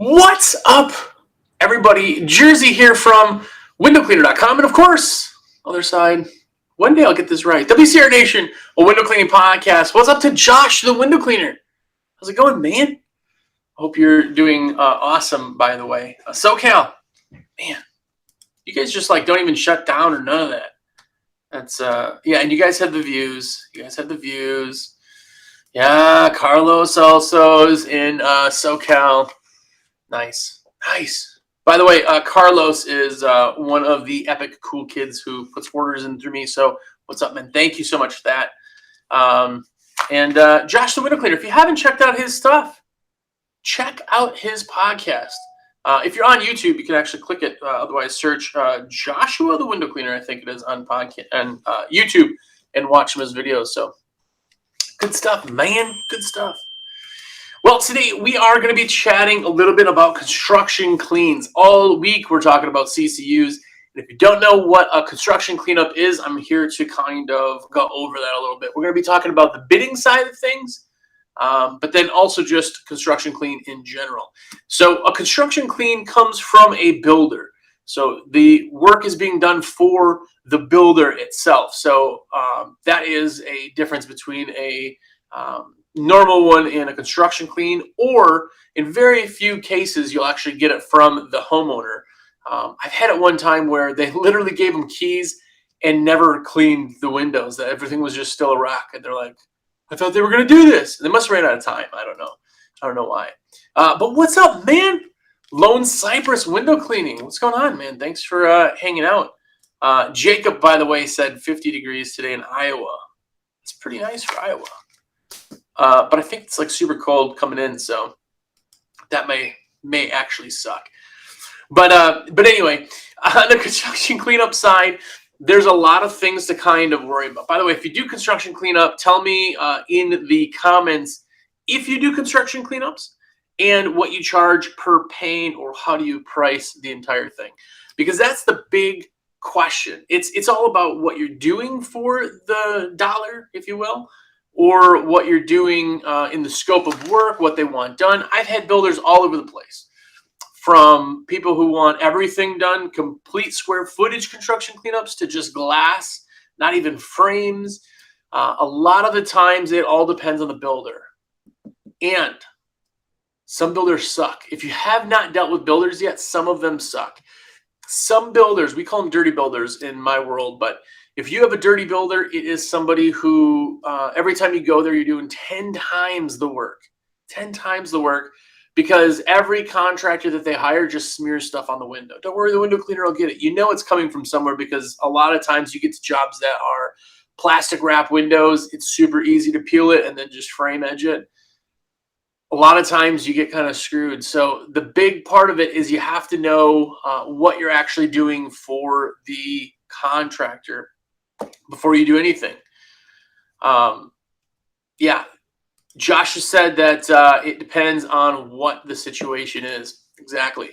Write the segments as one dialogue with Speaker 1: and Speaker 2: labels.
Speaker 1: What's up, everybody? Jersey here from windowcleaner.com. And of course, other side, one day I'll get this right. WCR Nation, a window cleaning podcast. What's up to Josh, the window cleaner? How's it going, man? Hope you're doing awesome, by the way. SoCal, man, you guys just don't even shut down or none of that. That's, yeah, and you guys have the views. Yeah, Carlos also is in SoCal. Nice. By the way, Carlos is one of the epic cool kids who puts orders in through me. So what's up, man? Thank you so much for that. And Josh the Window Cleaner, if you haven't checked out his stuff, check out his podcast. If you're on YouTube, you can actually click it. Otherwise, search Joshua the Window Cleaner, I think it is, on podcast and YouTube, and watch his videos. So good stuff, man. Good stuff. Well, today we are going to be chatting a little bit about construction cleans. All week we're talking about CCUs. And if you don't know what a construction cleanup is, I'm here to kind of go over that a little bit. We're going to be talking about the bidding side of things, but then also just construction clean in general. So a construction clean comes from a builder. So the work is being done for the builder itself. So that is a difference between a normal one in a construction clean, or in very few cases you'll actually get it from the homeowner. I've had it one time where they literally gave them keys and never cleaned the windows. That everything was just still a rock, and they're like, I thought they were going to do this. They must have ran out of time. I don't know why. But what's up, man? Lone Cypress Window Cleaning. What's going on, man? Thanks for hanging out. Jacob, by the way, said 50 degrees today in Iowa. It's pretty nice for Iowa. But I think it's super cold coming in, so that may actually suck. But anyway, on the construction cleanup side, there's a lot of things to kind of worry about. By the way, if you do construction cleanup, tell me in the comments if you do construction cleanups and what you charge per pane, or how do you price the entire thing, because that's the big question. It's all about what you're doing for the dollar, if you will, or what you're doing in the scope of work, what they want done. I've had builders all over the place, from people who want everything done, complete square footage construction cleanups, to just glass, not even frames. A lot of the times it all depends on the builder. And some builders suck. If you have not dealt with builders yet, some of them suck. Some builders, we call them dirty builders in my world, but if you have a dirty builder, it is somebody who every time you go there, you're doing 10 times the work. 10 times the work, because every contractor that they hire just smears stuff on the window. Don't worry, the window cleaner will get it. You know it's coming from somewhere, because a lot of times you get to jobs that are plastic wrap windows. It's super easy to peel it and then just frame edge it. A lot of times you get kind of screwed. So the big part of it is you have to know what you're actually doing for the contractor before you do anything. Yeah, Josh has said that it depends on what the situation is. Exactly.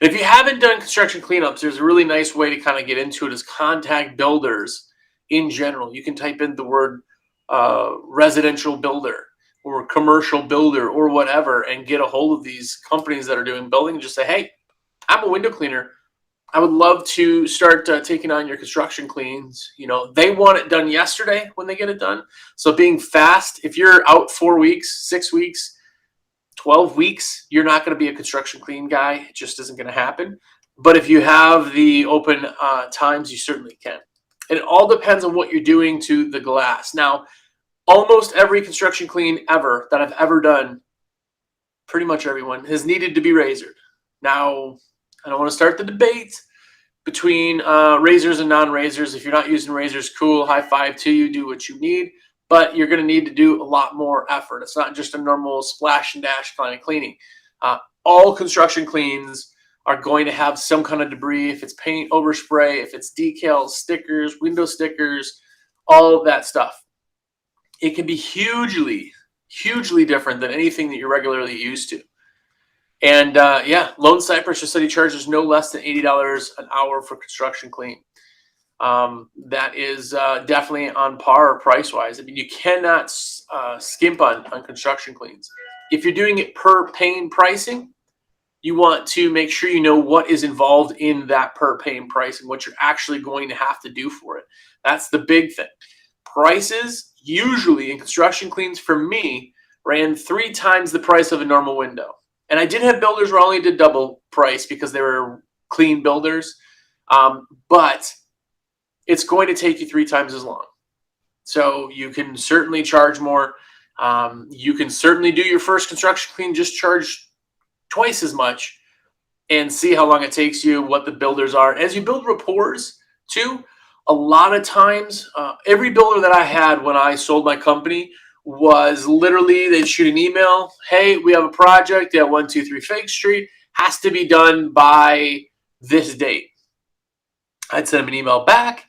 Speaker 1: And if you haven't done construction cleanups, there's a really nice way to kind of get into it, is contact builders in general. You can type in the word residential builder or commercial builder or whatever, and get a hold of these companies that are doing building. Just say, hey, I'm a window cleaner. I would love to start taking on your construction cleans. You know, they want it done yesterday when they get it done. So being fast, if you're out 4 weeks, 6 weeks, 12 weeks, you're not going to be a construction clean guy. It just isn't going to happen. But if you have the open times, you certainly can. And it all depends on what you're doing to the glass. Now, almost every construction clean ever that I've ever done, pretty much everyone, has needed to be razored. Now, I don't want to start the debate between razors and non-razors. If you're not using razors, cool, high five to you, do what you need. But you're going to need to do a lot more effort. It's not just a normal splash and dash kind of cleaning. All construction cleans are going to have some kind of debris. If it's paint, overspray, if it's decals, stickers, window stickers, all of that stuff. It can be hugely, hugely different than anything that you're regularly used to. And yeah, Lone Cypress just said he charges no less than $80 an hour for construction clean. That is definitely on par price-wise. I mean, you cannot skimp on construction cleans. If you're doing it per pane pricing, you want to make sure you know what is involved in that per pane price and what you're actually going to have to do for it. That's the big thing. Prices usually in construction cleans for me ran 3 times the price of a normal window. And I did have builders where I only did double price because they were clean builders. But it's going to take you 3 times as long. So you can certainly charge more. You can certainly do your first construction clean, just charge twice as much and see how long it takes you, what the builders are. As you build rapport too, a lot of times, every builder that I had when I sold my company was literally, they'd shoot an email. Hey, we have a project at 123 Fake Street. Has to be done by this date. I'd send them an email back.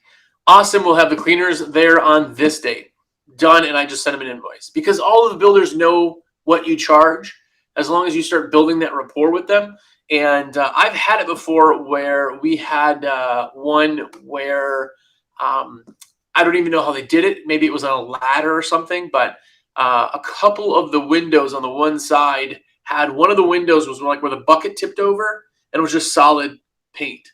Speaker 1: Awesome, we'll have the cleaners there on this date. Done, and I just send them an invoice. Because all of the builders know what you charge as long as you start building that rapport with them. And I've had it before where we had one where I don't even know how they did it. Maybe it was on a ladder or something, but a couple of the windows on the one side had, one of the windows was like where the bucket tipped over and it was just solid paint.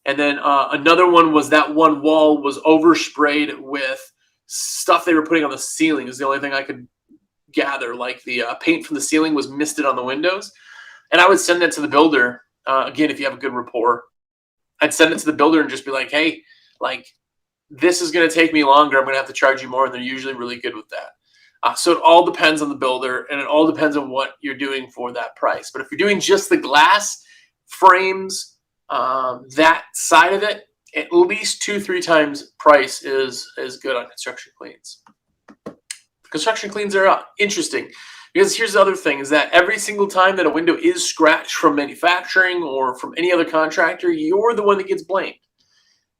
Speaker 1: And then another one was that one wall was oversprayed with stuff they were putting on the ceiling is the only thing I could gather. Like the paint from the ceiling was misted on the windows. And I would send that to the builder. Again, if you have a good rapport, I'd send it to the builder and just be like, hey, like, this is going to take me longer. I'm going to have to charge you more. And they're usually really good with that. So it all depends on the builder and it all depends on what you're doing for that price. But if you're doing just the glass frames, that side of it, at least 2-3 times price is good on construction cleans. Construction cleans are interesting because here's the other thing is that every single time that a window is scratched from manufacturing or from any other contractor, you're the one that gets blamed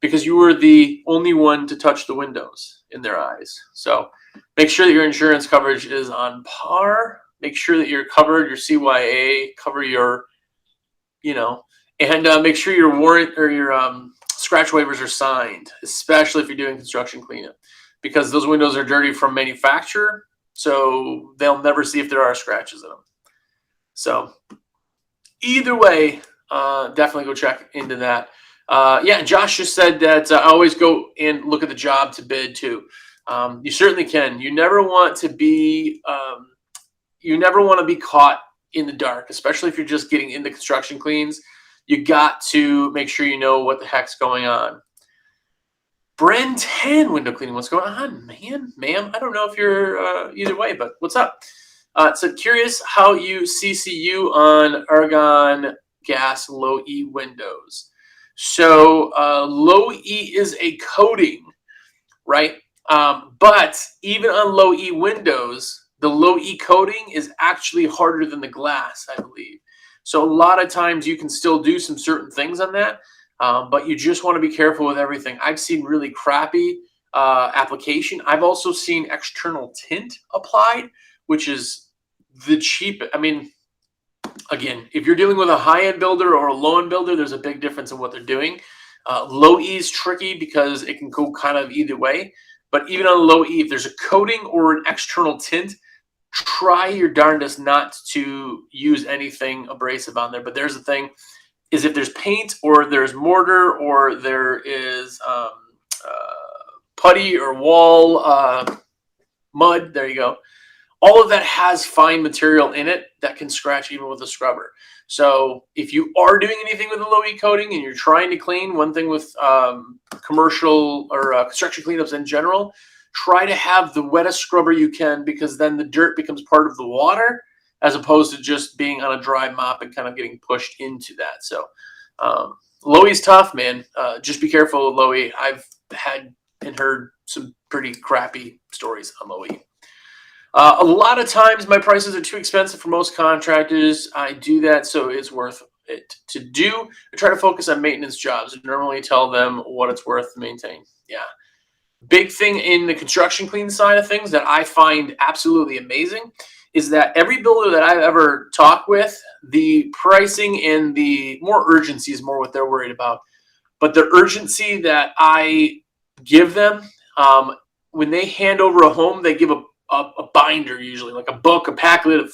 Speaker 1: because you were the only one to touch the windows in their eyes. So make sure that your insurance coverage is on par. Make sure that you're covered, your CYA, cover your, and make sure your warrant or your scratch waivers are signed, especially if you're doing construction cleanup, because those windows are dirty from manufacturer, so they'll never see if there are scratches in them. So either way, definitely go check into that. Yeah, Josh just said that I always go and look at the job to bid too. You certainly can. You never want to be caught in the dark, especially if you're just getting into construction cleans. You got to make sure you know what the heck's going on. Bren 10 window cleaning. What's going on, man? Ma'am, I don't know if you're either way, but what's up? So curious how you CCU on argon gas low E windows. So low E is a coating, right? But even on low E windows, the low E coating is actually harder than the glass, I believe. So a lot of times you can still do some certain things on that, but you just want to be careful with everything. I've seen really crappy application. I've also seen external tint applied, which is the cheap. I mean, again, if you're dealing with a high-end builder or a low-end builder, there's a big difference in what they're doing. Low E is tricky because it can go kind of either way. But even on low E, if there's a coating or an external tint, try your darndest not to use anything abrasive on there. But there's the thing is if there's paint or there's mortar or there is putty or wall mud, there you go. All of that has fine material in it that can scratch even with a scrubber. So if you are doing anything with a low E coating and you're trying to clean, one thing with commercial or construction cleanups in general, try to have the wettest scrubber you can, because then the dirt becomes part of the water as opposed to just being on a dry mop and kind of getting pushed into that. So low E's tough, man. Just be careful with low E. I've had and heard some pretty crappy stories on low E. A lot of times my prices are too expensive for most contractors. I do that so it's worth it to do. I try to focus on maintenance jobs and normally tell them what it's worth to maintain. Yeah. Big thing in the construction clean side of things that I find absolutely amazing is that every builder that I've ever talked with, the pricing and the more urgency is more what they're worried about. But the urgency that I give them, when they hand over a home, they give a binder, usually like a book, a packet, a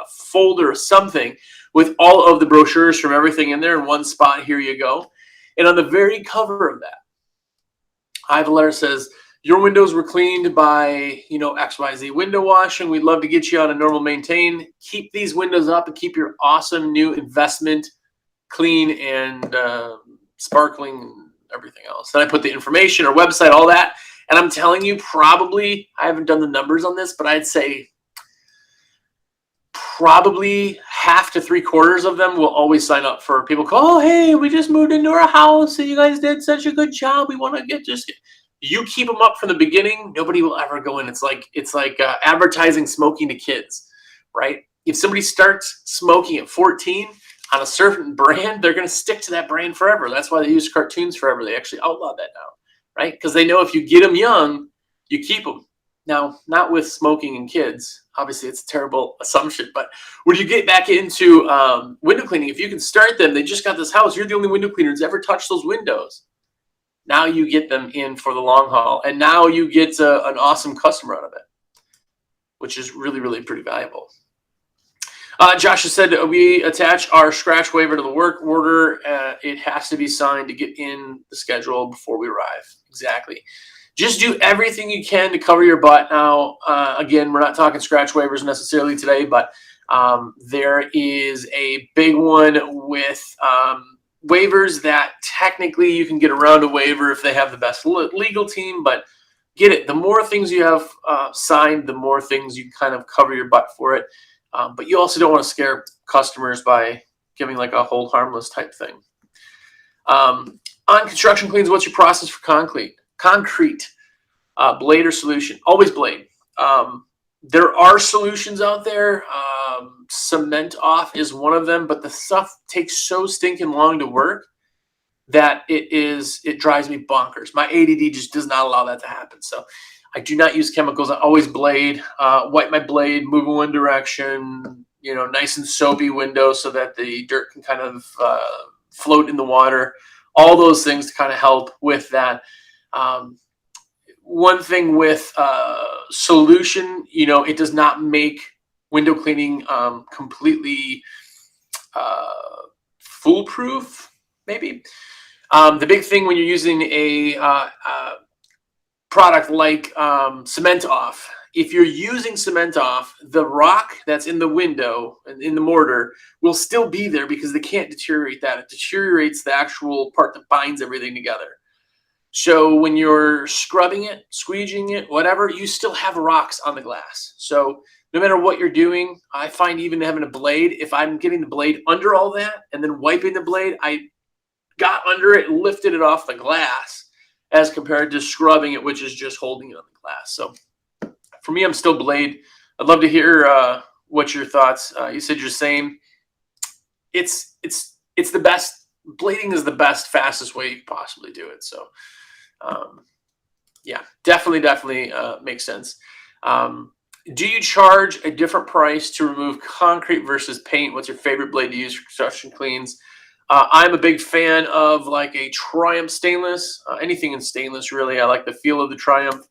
Speaker 1: folder, or something with all of the brochures from everything in there in one spot. Here you go. And on the very cover of that, I have a letter that says, your windows were cleaned by, XYZ window washing. We'd love to get you on a normal maintain. Keep these windows up and keep your awesome new investment clean and sparkling and everything else. Then I put the information, our website, all that. And I'm telling you, probably, I haven't done the numbers on this, but I'd say probably half to 3/4 of them will always sign up for people. Oh, hey, we just moved into our house and you guys did such a good job. We want to get just. You keep them up from the beginning, nobody will ever go in. It's like advertising smoking to kids, right? If somebody starts smoking at 14 on a certain brand, they're going to stick to that brand forever. That's why they use cartoons forever. They actually outlawed that now, right? Because they know if you get them young, you keep them. Now, not with smoking in kids. Obviously, it's a terrible assumption. But when you get back into window cleaning, if you can start them, they just got this house. You're the only window cleaner that's ever touched those windows. Now you get them in for the long haul, and now you get an awesome customer out of it, which is really, really pretty valuable. Josh has said we attach our scratch waiver to the work order. It has to be signed to get in the schedule before we arrive. Exactly. Just do everything you can to cover your butt. Now, again, we're not talking scratch waivers necessarily today, but there is a big one with waivers that technically you can get around a waiver if they have the best legal team, but get it. The more things you have signed, the more things you kind of cover your butt for it. But you also don't want to scare customers by giving like a hold harmless type thing. On construction cleans, what's your process for concrete? Blade or solution? Always blade. There are solutions out there. Cement off is one of them, but the stuff takes so stinking long to work that it drives me bonkers. My ADD just does not allow that to happen. So I do not use chemicals. I always blade, wipe my blade, move in one direction, nice and soapy window so that the dirt can kind of float in the water. All those things to kind of help with that. One thing with solution, it does not make window cleaning completely foolproof, maybe. The big thing when you're using a product like cement off, if you're using cement off, the rock that's in the window and in the mortar will still be there because they can't deteriorate that. It deteriorates the actual part that binds everything together. So when you're scrubbing it, squeegeeing it, whatever, you still have rocks on the glass. So no matter what you're doing, I find even having a blade, if I'm getting the blade under all that and then wiping the blade, I got under it and lifted it off the glass as compared to scrubbing it, which is just holding it on the glass. So for me, I'm still blade. I'd love to hear what your thoughts. You said you're the same. It's the best. Blading is the best, fastest way you can possibly do it. So yeah, definitely makes sense. Do you charge a different price to remove concrete versus paint? What's your favorite blade to use for construction cleans? I'm a big fan of like a Triumph stainless, anything in stainless really. I like the feel of the Triumph.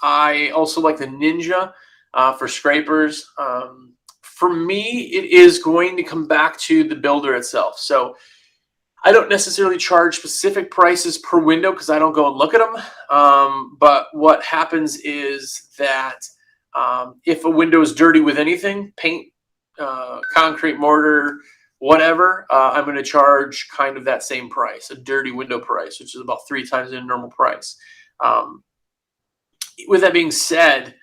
Speaker 1: I also like the Ninja for scrapers. For me, it is going to come back to the builder itself. So I don't necessarily charge specific prices per window because I don't go and look at them. But what happens is that if a window is dirty with anything, paint, concrete, mortar, whatever, I'm going to charge kind of that same price, a dirty window price, which is about 3 times the normal price. With that being said,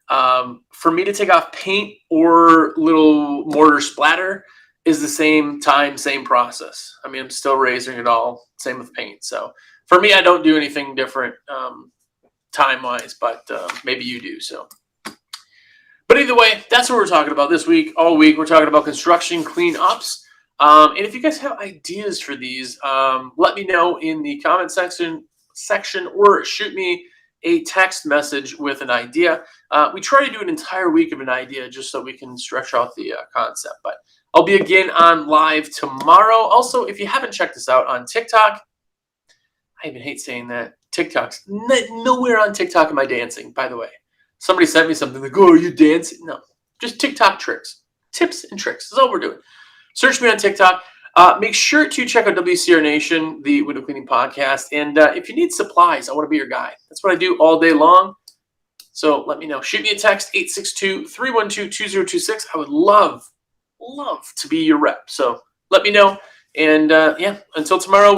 Speaker 1: for me to take off paint or little mortar splatter is the same time, same process. I mean, I'm still raising it all, same with paint. So for me, I don't do anything different time-wise, but maybe you do. So, but either way, that's what we're talking about this week. All week, we're talking about construction cleanups. And if you guys have ideas for these, let me know in the comment section or shoot me a text message with an idea. We try to do an entire week of an idea just so we can stretch out the concept. But I'll be again on live tomorrow. Also, if you haven't checked us out on TikTok, I even hate saying that. TikTok's nowhere on TikTok am I dancing, by the way. Somebody sent me something like, oh, are you dancing? No, just TikTok tricks. tips and tricks. That's all we're doing. Search me on TikTok. Make sure to check out WCR Nation, the window cleaning podcast. And if you need supplies, I want to be your guy. That's what I do all day long. So let me know. Shoot me a text, 862-312-2026. I would love to be your rep. So let me know. And yeah, until tomorrow.